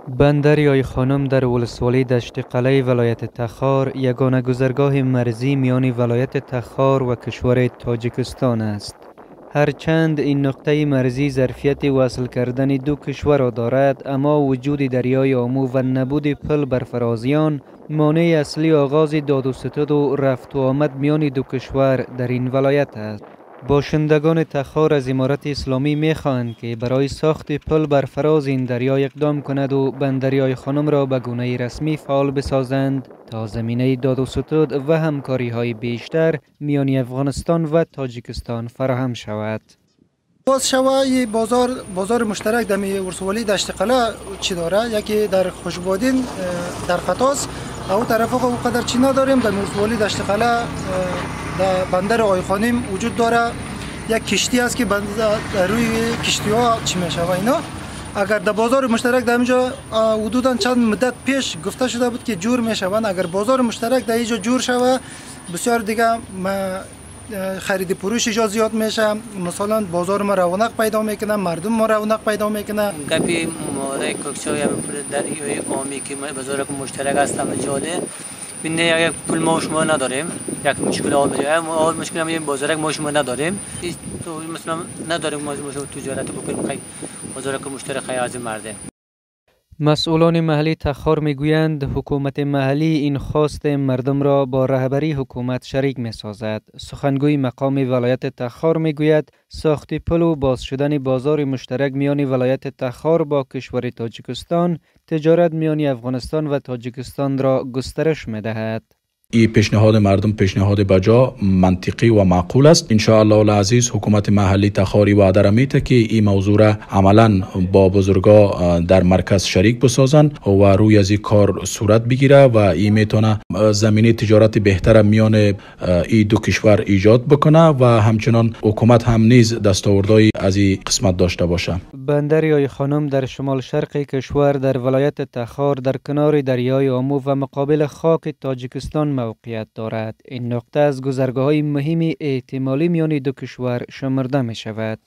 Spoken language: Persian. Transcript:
بندریای خانم در ولسوالی دشت قلعه ولایت تخار یگانه گذرگاه مرزی میان ولایت تخار و کشور تاجیکستان است. هرچند این نقطه مرزی ظرفیت وصل کردن دو کشور را دارد، اما وجود دریای آمو و نبود پل بر فرازیان مانع اصلی آغاز داد و ستد و رفت و آمد میان دو کشور در این ولایت است. باشندگان تخار از امارت اسلامی می‌خواهند که برای ساخت پل بر فراز این دریا اقدام کند و بندریای خانم را به گونه رسمی فعال بسازند تا زمینه داد و ستد و همکاری‌های بیشتر میان افغانستان و تاجیکستان فراهم شود. باز شوه بازار مشترک در ولسوالی دشت قلعه چی داره؟ یکی در خوشبادین در خطاس او طرف او قدر چی نداریم. در ولسوالی دشت قلعه در بندر آی خانم وجود داره. یک کشتی است که در روی کشتی ها چی میشه و اینا. اگر در بازار مشترک در اینجا حدودا چند مدت پیش گفته شده بود که جور میشوند. اگر بازار مشترک در اینجا جور شوه بسیار دیگه خرید پروش ایجاد زیاد میشه. مثلا بازار ما رونق پیدا میکنه، مردم ما رونق پیدا میکنه. گپی مورد کوکچو یا دریای آمی که بازار مشترک است هم جاله بینه یک پول ما شما نداریم، یک مشکل آب مشکل هم بازار ما شما نداریم. تو مثلا نداریم ما تجارت بکنیم بازار مشترک خیلی مرده. مسئولان محلی تخار میگویند حکومت محلی این خواست مردم را با رهبری حکومت شریک میسازد. سخنگوی مقام ولایت تخار میگوید ساخت پل و باز شدن بازار مشترک میان ولایت تخار با کشور تاجیکستان تجارت میان افغانستان و تاجیکستان را گسترش میدهد. این پیشنهاد مردم پیشنهاد بجا، منطقی و معقول است. ان شاء الله العزیز حکومت محلی تخاری وعده را میده که این موضوع را عملا با بزرگا در مرکز شریک بسازند و روی از این کار صورت بگیره و این میتونه زمینه تجارت بهتر میان این دو کشور ایجاد بکنه و همچنان حکومت هم نیز دستاوردهای از این قسمت داشته باشه. بندریای خانم در شمال شرق کشور در ولایت تخار در کنار دریای آمو و مقابل خاک تاجیکستان موقعیت دارد. این نقطه از گذرگاه‌های مهم احتمالی میان دو کشور شمرده می شود.